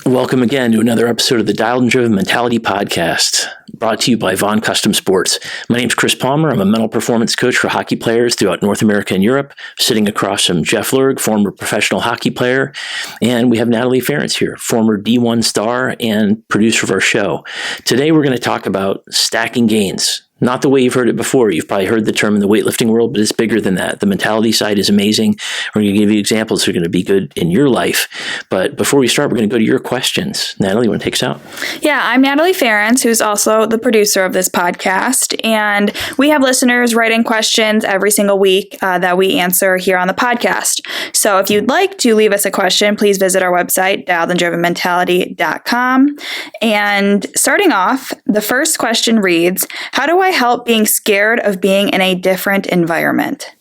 Welcome again to another episode of the Dialed and Driven Mentality Podcast, brought to you by Vaughn Custom Sports. My name is Chris Palmer. I'm a mental performance coach for hockey players throughout North America and Europe, sitting across from Jeff Lerg, former professional hockey player, and we have Natalie Ferenc here, former D1 star and producer of our show. Today we're going to talk about stacking gains. Not the way you've heard it before. You've probably heard the term in the weightlifting world, but it's bigger than that. The mentality side is amazing. We're going to give you examples that are going to be good in your life. But before we start, we're going to go to your questions. Natalie, you want to take us out? Yeah, I'm Natalie Ferenc, who's also the producer of this podcast. And we have listeners writing questions every single week that we answer here on the podcast. So if you'd like to leave us a question, please visit our website, dialedandrivenmentality.com. And starting off, the first question reads, how do I help being scared of being in a different environment?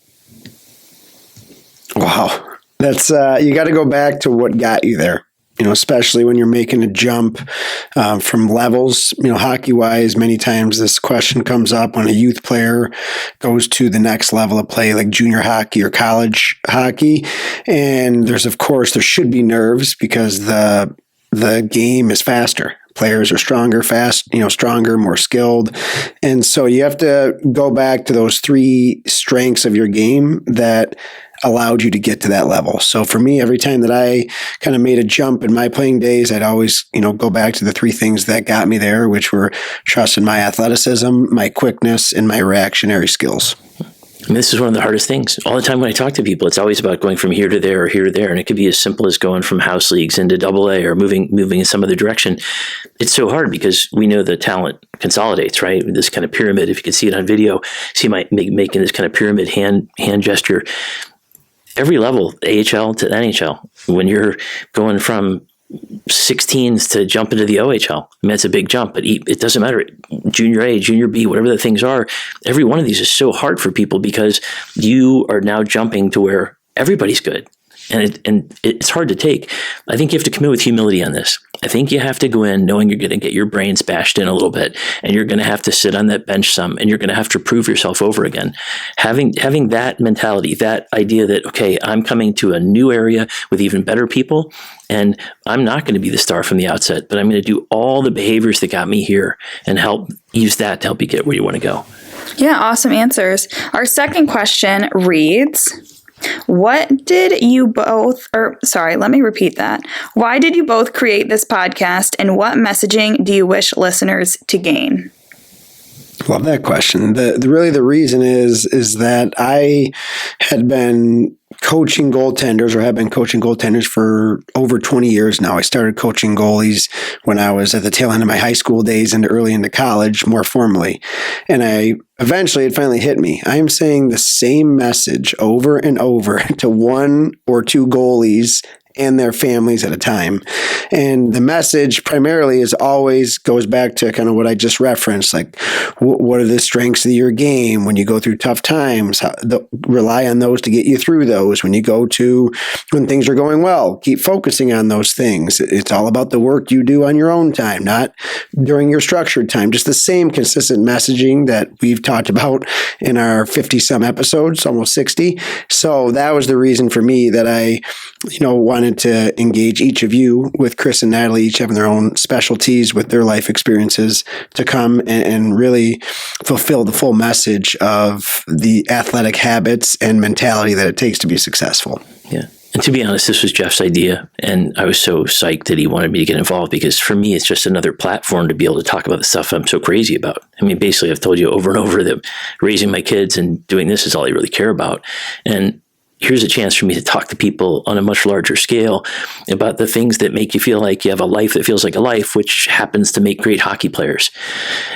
Wow. That's, you got to go back to what got you there, especially when you're making a jump from levels, hockey wise. Many times this question comes up when a youth player goes to the next level of play, like junior hockey or college hockey. And there should be nerves because the game is faster. Players are stronger, stronger, more skilled. And so you have to go back to those three strengths of your game that allowed you to get to that level. So for me, every time that I kind of made a jump in my playing days, I'd always, go back to the three things that got me there, which were trust in my athleticism, my quickness, and my reactionary skills. And this is one of the hardest things. All the time when I talk to people, it's always about going from here to there or here to there. And it could be as simple as going from house leagues into AA or moving in some other direction. It's so hard because we know the talent consolidates, right? This kind of pyramid, if you can see it on video, see my making this kind of pyramid hand gesture. Every level, AHL to NHL, when you're going from 16s to jump into the OHL. I mean, it's a big jump, but it doesn't matter. Junior A, junior B, whatever the things are, every one of these is so hard for people because you are now jumping to where everybody's good. And it's hard to take. I think you have to come in with humility on this. I think you have to go in knowing you're going to get your brains bashed in a little bit, and you're going to have to sit on that bench some, and you're going to have to prove yourself over again. Having that mentality, that idea that, okay, I'm coming to a new area with even better people, and I'm not going to be the star from the outset, but I'm going to do all the behaviors that got me here and use that to help you get where you want to go. Yeah, awesome answers. Our second question reads, why did you both create this podcast, and what messaging do you wish listeners to gain? Love that question. The reason is that I had been coaching goaltenders for over 20 years now. I started coaching goalies when I was at the tail end of my high school days and early into college, more formally. And it finally hit me. I am saying the same message over and over to one or two goalies and their families at a time. And the message primarily goes back to kind of what I just referenced, like what are the strengths of your game when you go through tough times? Rely on those to get you through those. When things are going well, keep focusing on those things. It's all about the work you do on your own time, not during your structured time. Just the same consistent messaging that we've talked about in our 50 some episodes, almost 60. So that was the reason for me that I, wanted to engage each of you with Chris and Natalie, each having their own specialties with their life experiences, to come and really fulfill the full message of the athletic habits and mentality that it takes to be successful. Yeah. And to be honest, this was Jeff's idea, and I was so psyched that he wanted me to get involved because for me, it's just another platform to be able to talk about the stuff I'm so crazy about. I mean, basically, I've told you over and over that raising my kids and doing this is all I really care about. And here's a chance for me to talk to people on a much larger scale about the things that make you feel like you have a life that feels like a life, which happens to make great hockey players.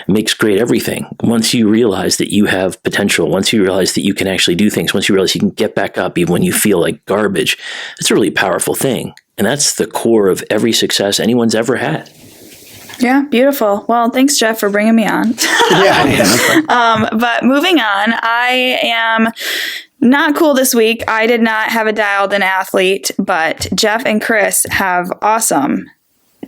It makes great everything. Once you realize that you have potential, once you realize that you can actually do things, once you realize you can get back up even when you feel like garbage, it's a really powerful thing. And that's the core of every success anyone's ever had. Yeah, beautiful. Well, thanks, Jeff, for bringing me on. But moving on, I am not cool this week. I did not have a dialed-in athlete, but Jeff and Chris have awesome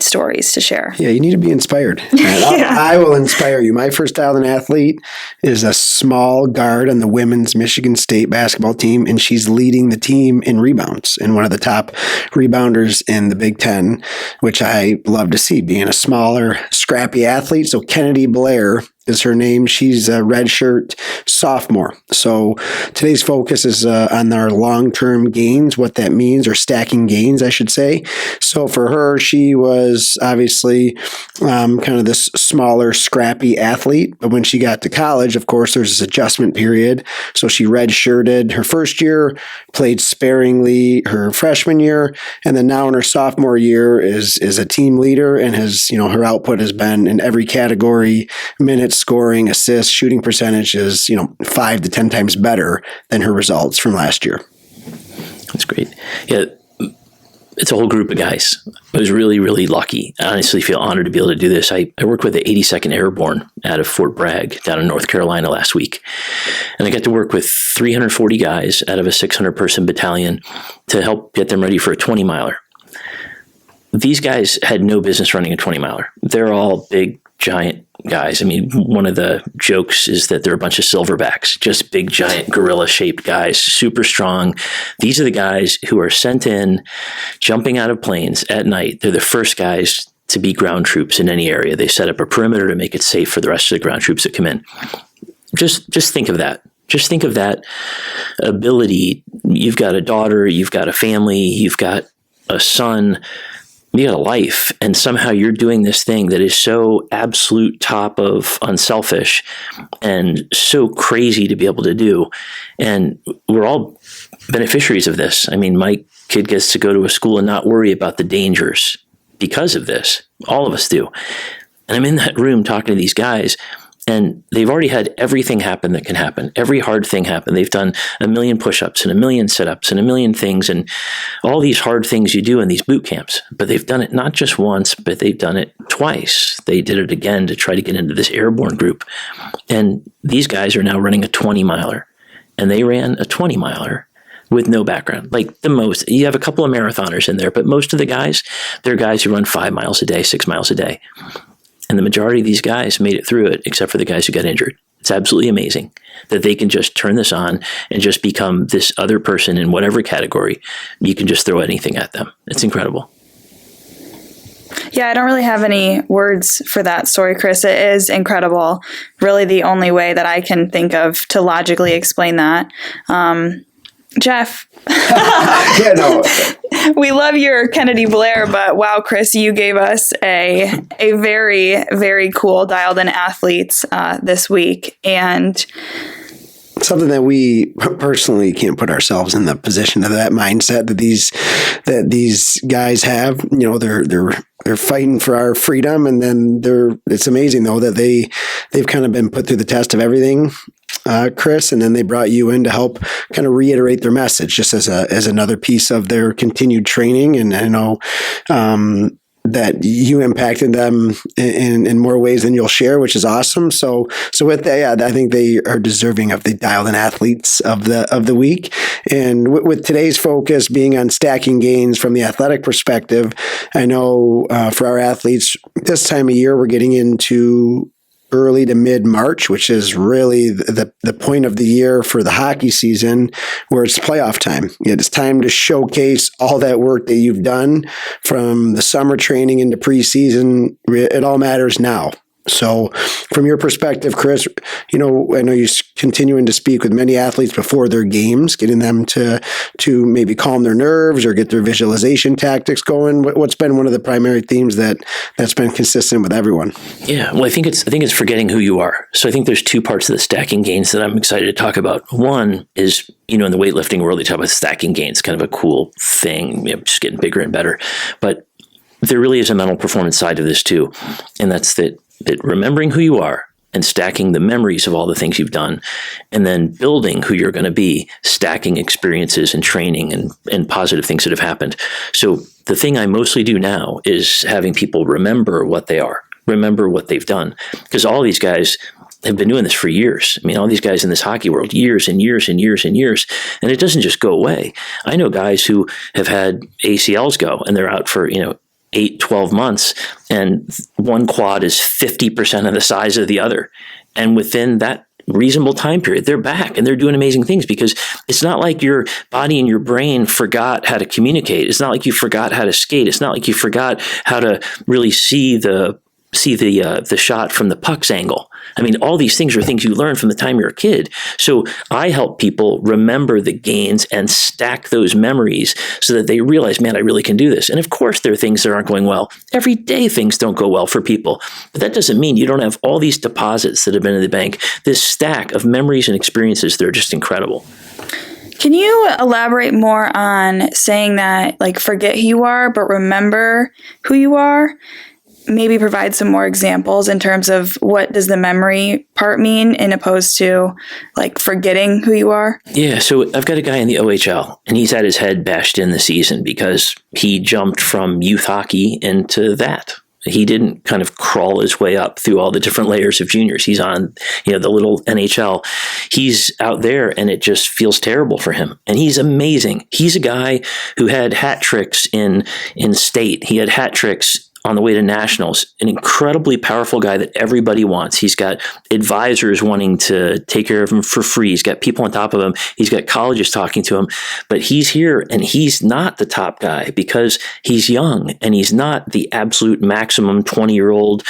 stories to share. Yeah, you need to be inspired. I will inspire you. My first dialed-in athlete is a small guard on the women's Michigan State basketball team, and she's leading the team in rebounds and one of the top rebounders in the Big Ten, which I love to see, being a smaller, scrappy athlete. So Kennedy Blair is her name. She's a redshirt sophomore. So today's focus is on our long-term gains, what that means, or stacking gains, I should say. So for her, she was obviously kind of this smaller, scrappy athlete. But when she got to college, of course, there's this adjustment period. So she redshirted her first year, played sparingly her freshman year, and then now in her sophomore year is a team leader and has, her output has been in every category: minutes, scoring, assists, shooting percentage is, 5 to 10 times better than her results from last year. That's great. Yeah. It's a whole group of guys. I was really, really lucky. I honestly feel honored to be able to do this. I worked with the 82nd Airborne out of Fort Bragg down in North Carolina last week. And I got to work with 340 guys out of a 600-person battalion to help get them ready for a 20-miler. These guys had no business running a 20-miler. They're all big, giant guys. I mean, one of the jokes is that they're a bunch of silverbacks, just big, giant, gorilla-shaped guys, super strong. These are the guys who are sent in, jumping out of planes at night. They're the first guys to be ground troops in any area. They set up a perimeter to make it safe for the rest of the ground troops that come in. Just think of that. Just think of that ability. You've got a daughter, you've got a family, you've got a son, you got a life, and somehow you're doing this thing that is so absolute top of unselfish and so crazy to be able to do. And we're all beneficiaries of this. I mean, my kid gets to go to a school and not worry about the dangers because of this. All of us do. And I'm in that room talking to these guys, and they've already had everything happen that can happen. Every hard thing happen. They've done 1 million push-ups and 1 million sit-ups and 1 million things and all these hard things you do in these boot camps. But they've done it not just once, but they've done it twice. They did it again to try to get into this airborne group. And these guys are now running a 20-miler. And they ran a 20-miler with no background. Like the most, you have a couple of marathoners in there, but most of the guys, they're guys who run 5 miles a day, 6 miles a day. And the majority of these guys made it through it, except for the guys who got injured. It's absolutely amazing that they can just turn this on and just become this other person in whatever category. You can just throw anything at them. It's incredible. Yeah, I don't really have any words for that story, Chris. It is incredible. Really the only way that I can think of to logically explain that. Jeff. Yeah, no. We love your Kennedy Blair, but wow, Chris, you gave us a very, very cool dialed-in athletes this week. And something that we personally can't put ourselves in the position of that mindset that these guys have. They're fighting for our freedom, and then it's amazing though that they've kind of been put through the test of everything, Chris, and then they brought you in to help kind of reiterate their message, just as another piece of their continued training. And I know that you impacted them in more ways than you'll share, which is awesome. So with that, yeah, I think they are deserving of the dialed-in athletes of the week. And with today's focus being on stacking gains from the athletic perspective, I know for our athletes this time of year, we're getting into early to mid-March, which is really the point of the year for the hockey season, where it's playoff time. It's time to showcase all that work that you've done from the summer training into preseason. It all matters now. So from your perspective, Chris, I know you're continuing to speak with many athletes before their games, getting them to maybe calm their nerves or get their visualization tactics going. What's been one of the primary themes that's been consistent with everyone? Yeah, well, I think it's forgetting who you are. So I think there's two parts of the stacking gains that I'm excited to talk about. One is, in the weightlifting world, they talk about stacking gains, kind of a cool thing, just getting bigger and better. But there really is a mental performance side of this too, and that's that remembering who you are and stacking the memories of all the things you've done, and then building who you're going to be, stacking experiences and training and positive things that have happened. So the thing I mostly do now is having people remember what they are, remember what they've done, because all these guys have been doing this for years. I mean, all these guys in this hockey world, years and years and years and years, and it doesn't just go away. I know guys who have had ACLs go and they're out for, 8, 12 months, and one quad is 50% of the size of the other. And within that reasonable time period, they're back and they're doing amazing things, because it's not like your body and your brain forgot how to communicate. It's not like you forgot how to skate. It's not like you forgot how to really see the shot from the puck's angle. I mean, all these things are things you learn from the time you're a kid. So I help people remember the gains and stack those memories so that they realize, man, I really can do this. And of course, there are things that aren't going well. Every day, things don't go well for people. But that doesn't mean you don't have all these deposits that have been in the bank, this stack of memories and experiences that are just incredible. Can you elaborate more on saying that, like, forget who you are, but remember who you are? Maybe provide some more examples in terms of what does the memory part mean in opposed to like forgetting who you are? Yeah, so I've got a guy in the OHL, and he's had his head bashed in the season because he jumped from youth hockey into that. He didn't kind of crawl his way up through all the different layers of juniors. He's on, the little NHL. He's out there, and it just feels terrible for him. And he's amazing. He's a guy who had hat tricks in state. He had hat tricks on the way to nationals, an incredibly powerful guy that everybody wants. He's got advisors wanting to take care of him for free. He's got people on top of him. He's got colleges talking to him, but he's here and he's not the top guy because he's young and he's not the absolute maximum 20-year-old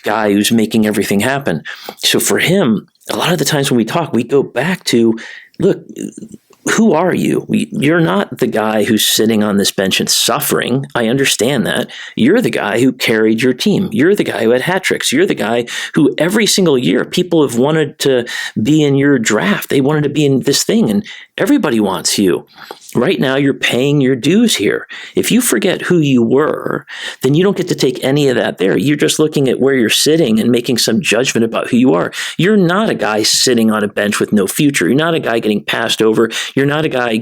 guy who's making everything happen. So for him, a lot of the times when we talk, we go back to, look, who are you? You're not the guy who's sitting on this bench and suffering. I understand that. You're the guy who carried your team. You're the guy who had hat tricks. You're the guy who every single year people have wanted to be in your draft. They wanted to be in this thing, and everybody wants you. Right now, you're paying your dues here. If you forget who you were, then you don't get to take any of that there. You're just looking at where you're sitting and making some judgment about who you are. You're not a guy sitting on a bench with no future. You're not a guy getting passed over. You're not a guy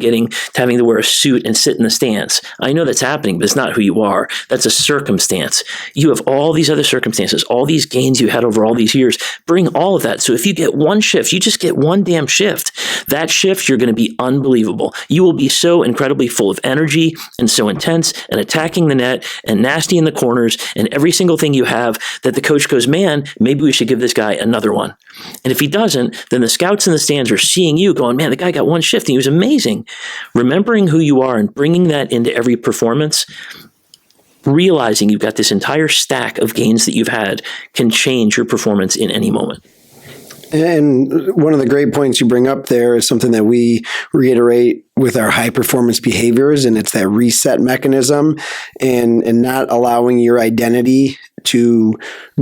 having to wear a suit and sit in the stands. I know that's happening, but it's not who you are. That's a circumstance. You have all these other circumstances, all these gains you had over all these years. Bring all of that. So if you get one shift, you just get one damn shift. That shift, you're going to be unbelievable. You will be so incredibly full of energy and so intense and attacking the net and nasty in the corners and every single thing you have that the coach goes, man, maybe we should give this guy another one. And if he doesn't, then the scouts in the stands are seeing you going, man, the guy got one shift and he was amazing. Remembering who you are and bringing that into every performance, realizing you've got this entire stack of gains that you've had can change your performance in any moment. And one of the great points you bring up there is something that we reiterate with our high performance behaviors, and it's that reset mechanism and not allowing your identity to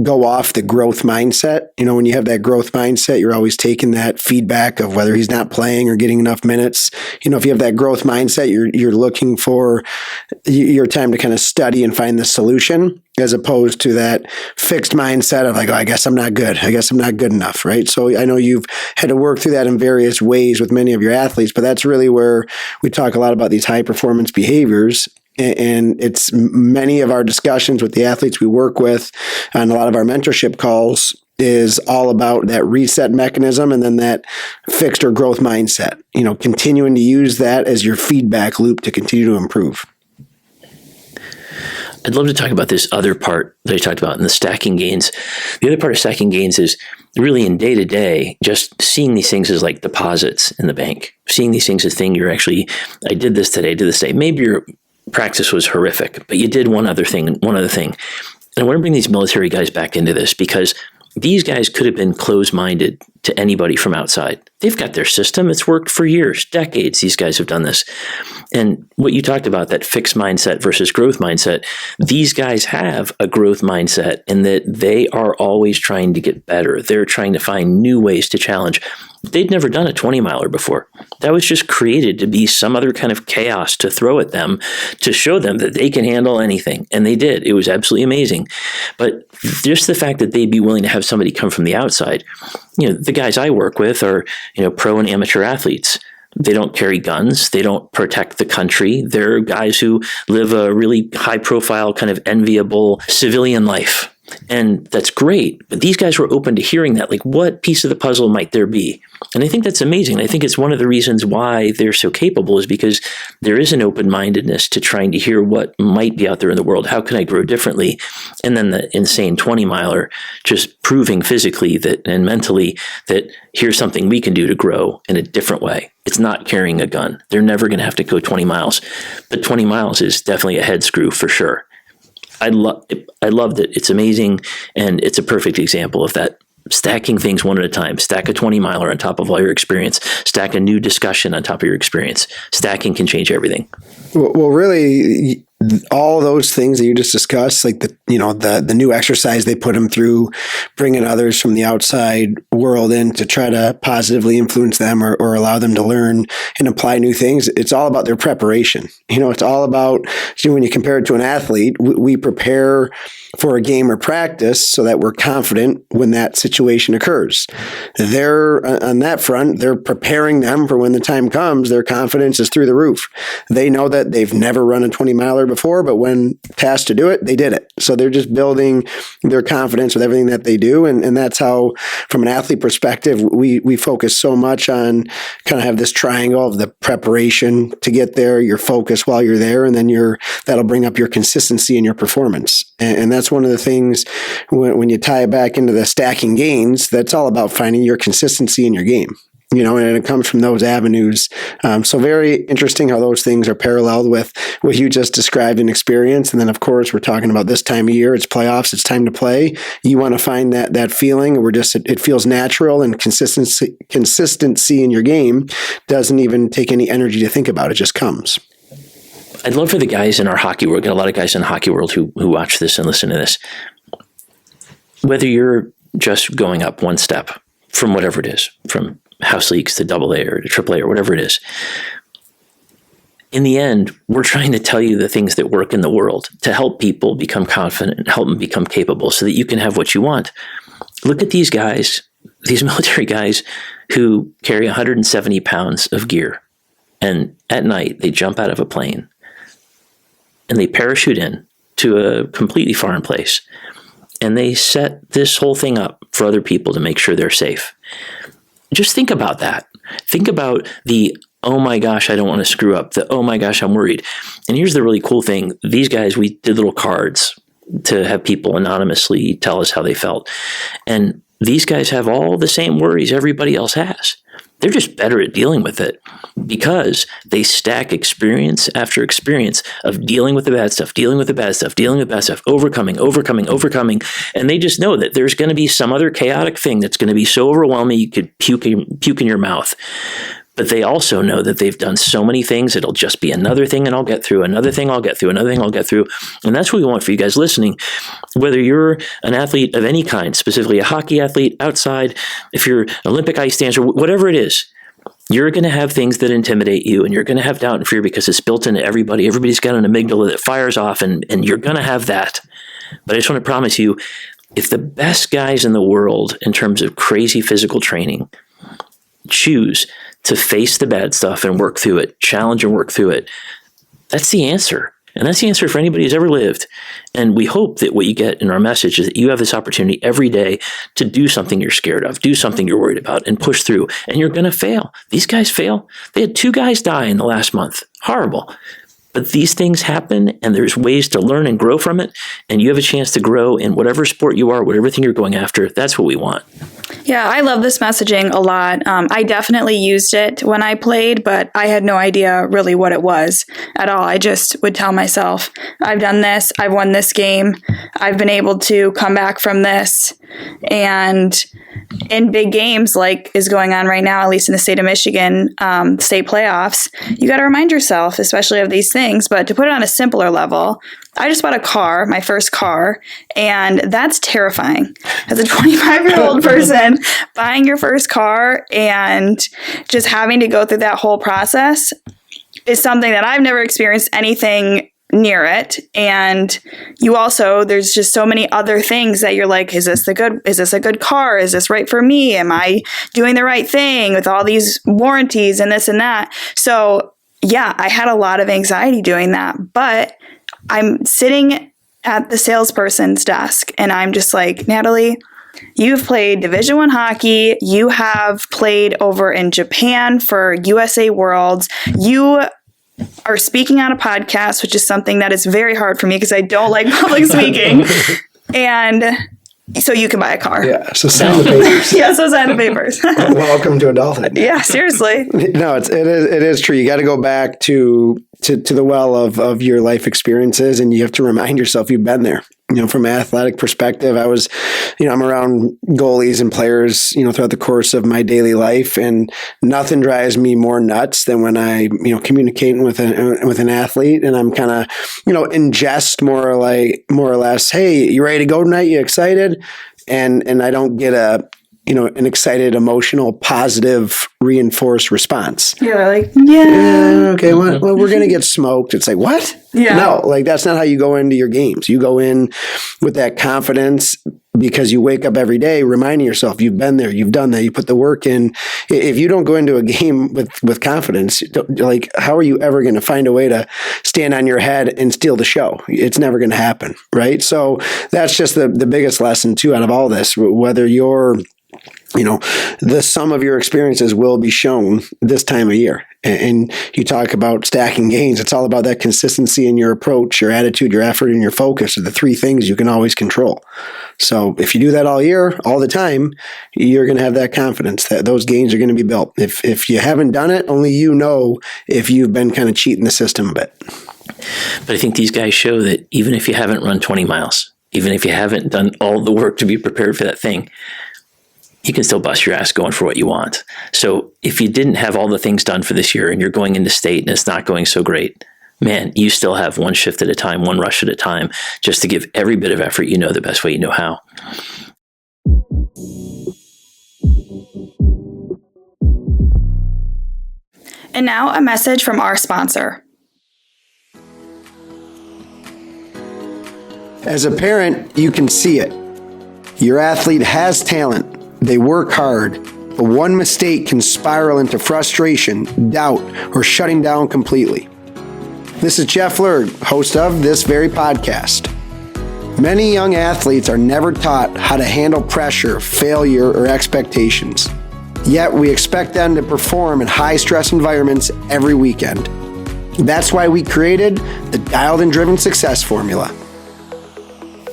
go off the growth mindset. When you have that growth mindset, you're always taking that feedback of whether he's not playing or getting enough minutes. If you have that growth mindset, you're looking for your time to kind of study and find the solution, as opposed to that fixed mindset of like, oh, I guess I'm not good. I guess I'm not good enough, right? So I know you've had to work through that in various ways with many of your athletes, but that's really where we talk a lot about these high performance behaviors. And it's many of our discussions with the athletes we work with on a lot of our mentorship calls is all about that reset mechanism and then that fixed or growth mindset, continuing to use that as your feedback loop to continue to improve. I'd love to talk about this other part that I talked about in the stacking gains. The other part of stacking gains is really in day to day, just seeing these things as like deposits in the bank, seeing these things as thing you're actually, I did this today, Maybe your practice was horrific, but you did one other thing. And I want to bring these military guys back into this because these guys could have been closed-minded to anybody from outside. They've got their system. It's worked for years, decades. These guys have done this. And what you talked about, that fixed mindset versus growth mindset, these guys have a growth mindset in that they are always trying to get better. They're trying to find new ways to challenge. They'd never done a 20-miler before. That was just created to be some other kind of chaos to throw at them to show them that they can handle anything. And they did. It was absolutely amazing. But just the fact that they'd be willing to have somebody come from the outside, the guys I work with are, pro and amateur athletes. They don't carry guns. They don't protect the country. They're guys who live a really high profile, kind of enviable civilian life. And that's great. But these guys were open to hearing that. Like, what piece of the puzzle might there be? And I think that's amazing. I think it's one of the reasons why they're so capable is because there is an open-mindedness to trying to hear what might be out there in the world. How can I grow differently? And then the insane 20-miler just proving physically that and mentally that here's something we can do to grow in a different way. It's not carrying a gun. They're never going to have to go 20 miles. But 20 miles is definitely a head screw for sure. I loved it. It's amazing, and it's a perfect example of that. Stacking things one at a time. Stack a 20-miler on top of all your experience. Stack a new discussion on top of your experience. Stacking can change everything. Well, really, all those things that you just discussed, like the new exercise they put them through, bringing others from the outside world in to try to positively influence them or allow them to learn and apply new things. It's all about their preparation. It's all about, when you compare it to an athlete, we prepare for a game or practice so that we're confident when that situation occurs. They're on that front, they're preparing them for when the time comes. Their confidence is through the roof. They know that they've never run a 20-miler before, but when tasked to do it, they did it. So they're just building their confidence with everything that they do. And that's how, from an athlete perspective, we focus so much on kind of have this triangle of the preparation to get there, your focus while you're there, and then that'll bring up your consistency and your performance. And that's one of the things when you tie it back into the stacking gains, that's all about finding your consistency in your game. And it comes from those avenues. So very interesting how those things are paralleled with what you just described in experience. And then, of course, we're talking about this time of year. It's playoffs. It's time to play. You want to find that feeling where it feels natural, and consistency in your game doesn't even take any energy to think about. It just comes. I'd love for the guys in our hockey world, got a lot of guys in the hockey world who watch this and listen to this. Whether you're just going up one step from whatever it is, from house leagues to AA or to AAA or whatever it is, in the end, we're trying to tell you the things that work in the world to help people become confident, help them become capable so that you can have what you want. Look at these guys, these military guys who carry 170 pounds of gear. And at night, they jump out of a plane and they parachute in to a completely foreign place. And they set this whole thing up for other people to make sure they're safe. Just think about that. Think about the, oh my gosh, I don't want to screw up. The, oh my gosh, I'm worried. And here's the really cool thing. These guys, we did little cards to have people anonymously tell us how they felt. And these guys have all the same worries everybody else has. They're just better at dealing with it because they stack experience after experience of dealing with the bad stuff, dealing with the bad stuff, dealing with bad stuff, overcoming. And they just know that there's going to be some other chaotic thing that's going to be so overwhelming you could puke in your mouth. But they also know that they've done so many things, it'll just be another thing and I'll get through, another thing I'll get through, another thing I'll get through. And that's what we want for you guys listening. Whether you're an athlete of any kind, specifically a hockey athlete outside, if you're an Olympic ice dancer, whatever it is, you're going to have things that intimidate you and you're going to have doubt and fear because it's built into everybody. Everybody's got an amygdala that fires off and you're going to have that. But I just want to promise you, if the best guys in the world in terms of crazy physical training choose to face the bad stuff and work through it, challenge and work through it, that's the answer. And that's the answer for anybody who's ever lived. And we hope that what you get in our message is that you have this opportunity every day to do something you're scared of, do something you're worried about, and push through. And you're going to fail. These guys fail. They had 2 guys die in the last month. Horrible. But these things happen, and there's ways to learn and grow from it. And you have a chance to grow in whatever sport you are, whatever thing you're going after. That's what we want. Yeah, I love this messaging a lot. I definitely used it when I played, but I had no idea really what it was at all. I just would tell myself, I've done this, I've won this game, I've been able to come back from this. And in big games like is going on right now, at least in the state of Michigan, state playoffs, you got to remind yourself, especially of these things. But to put it on a simpler level, I just bought a car, my first car, and that's terrifying. As a 25-year-old person, buying your first car and just having to go through that whole process is something that I've never experienced anything near it. And you also, there's just so many other things that you're like, is this a good car? Is this right for me? Am I doing the right thing with all these warranties and this and that? So yeah, I had a lot of anxiety doing that, but I'm sitting at the salesperson's desk, and I'm just like, Natalie, you've played Division I hockey. You have played over in Japan for USA Worlds. You are speaking on a podcast, which is something that is very hard for me because I don't like public speaking. And so you can buy a car. Yeah. So sign the papers. Yeah. So sign the papers. Welcome to adulthood. Yeah. Seriously. No, it is true. You got to go back to the well of your life experiences, and you have to remind yourself you've been there. From an athletic perspective, I was, I'm around goalies and players, throughout the course of my daily life, and nothing drives me more nuts than when I, communicating with an athlete, and I'm kind of, ingest more or less, hey, you ready to go tonight? You excited? And I don't get an excited, emotional, positive, reinforced response. You're like, yeah. Okay, well, we're going to get smoked. It's like, what? Yeah. No, that's not how you go into your games. You go in with that confidence because you wake up every day reminding yourself you've been there, you've done that, you put the work in. If you don't go into a game with confidence, how are you ever going to find a way to stand on your head and steal the show? It's never going to happen, right? So that's just the biggest lesson too out of all this. Whether you're the sum of your experiences will be shown this time of year. And you talk about stacking gains. It's all about that consistency in your approach, your attitude, your effort, and your focus are the three things you can always control. So if you do that all year, all the time, you're going to have that confidence that those gains are going to be built. If you haven't done it, only you know if you've been kind of cheating the system a bit. But I think these guys show that even if you haven't run 20 miles, even if you haven't done all the work to be prepared for that thing, you can still bust your ass going for what you want. So if you didn't have all the things done for this year and you're going into state and it's not going so great, man, you still have one shift at a time, one rush at a time, just to give every bit of effort the best way you know how. And now a message from our sponsor. As a parent, you can see it. Your athlete has talent. They work hard, but one mistake can spiral into frustration, doubt, or shutting down completely. This is Jeff Lerg, host of this very podcast. Many young athletes are never taught how to handle pressure, failure, or expectations. Yet we expect them to perform in high-stress environments every weekend. That's why we created the Dialed and Driven Success Formula.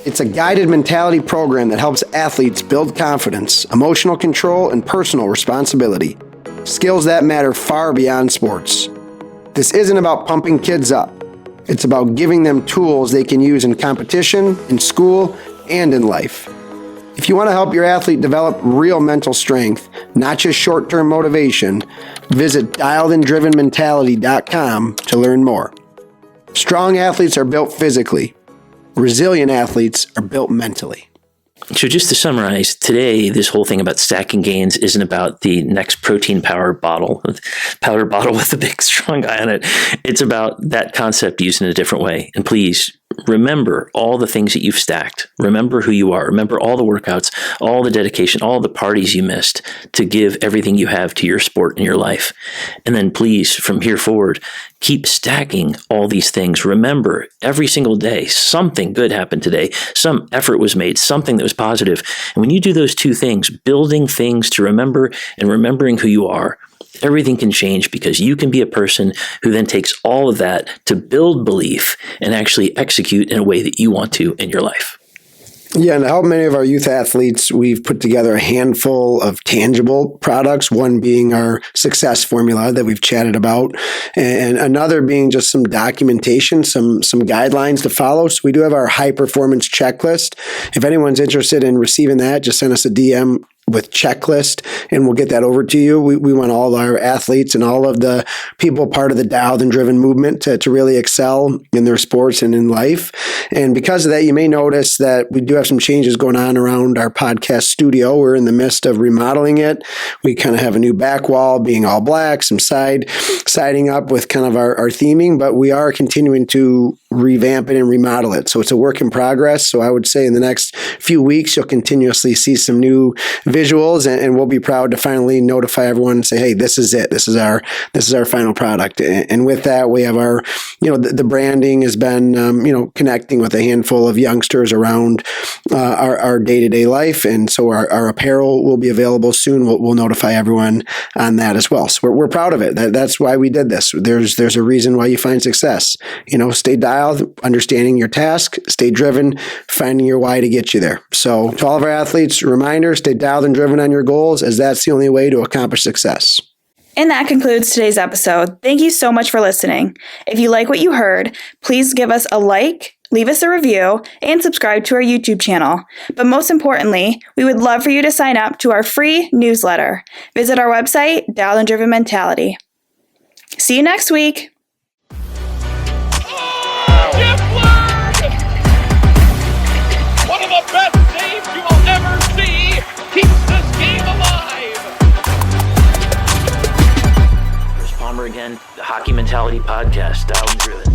It's a guided mentality program that helps athletes build confidence, emotional control, and personal responsibility. Skills that matter far beyond sports. This isn't about pumping kids up. It's about giving them tools they can use in competition, in school, and in life. If you want to help your athlete develop real mental strength, not just short-term motivation, visit dialedandrivenmentality.com to learn more. Strong athletes are built physically. Resilient athletes are built mentally. So just to summarize, today, this whole thing about stacking gains isn't about the next protein powder bottle with a big strong guy on it. It's about that concept used in a different way. And please remember all the things that you've stacked. Remember who you are. Remember all the workouts, all the dedication, all the parties you missed to give everything you have to your sport and your life. And then please, from here forward, keep stacking all these things. Remember every single day, something good happened today. Some effort was made, something that was positive. And when you do those two things, building things to remember and remembering who you are, everything can change because you can be a person who then takes all of that to build belief and actually execute in a way that you want to in your life. Yeah, and to help many of our youth athletes, we've put together a handful of tangible products, one being our success formula that we've chatted about, and another being just some documentation, some guidelines to follow. So we do have our high performance checklist. If anyone's interested in receiving that, just send us a DM with checklist and we'll get that over to you. We want all our athletes and all of the people part of the Dialed and Driven movement to really excel in their sports and in life. And because of that, you may notice that we do have some changes going on around our podcast studio. We're in the midst of remodeling it. We kind of have a new back wall being all black, some siding up with kind of our theming, but we are continuing to revamp it and remodel it. So it's a work in progress. So I would say in the next few weeks, you'll continuously see some new visuals, and we'll be proud to finally notify everyone and say, hey, this is it. This is our final product. And with that, we have our, the branding has been, connecting with a handful of youngsters around our day-to-day life. And so our apparel will be available soon. We'll notify everyone on that as well. So we're proud of it. That's why we did this. There's a reason why you find success. Stay dialed, understanding your task, stay driven, finding your why to get you there. So to all of our athletes, reminder, stay dialed and driven on your goals, as that's the only way to accomplish success. And that concludes today's episode. Thank you so much for listening. If you like what you heard, please give us a like, leave us a review, and subscribe to our YouTube channel. But most importantly, we would love for you to sign up to our free newsletter. Visit our website, Dialed and Driven Mentality. See you next week. One of the best saves you will ever see, keeps this game alive. Chris Palmer again, the Hockey Mentality Podcast, Dialed and Driven.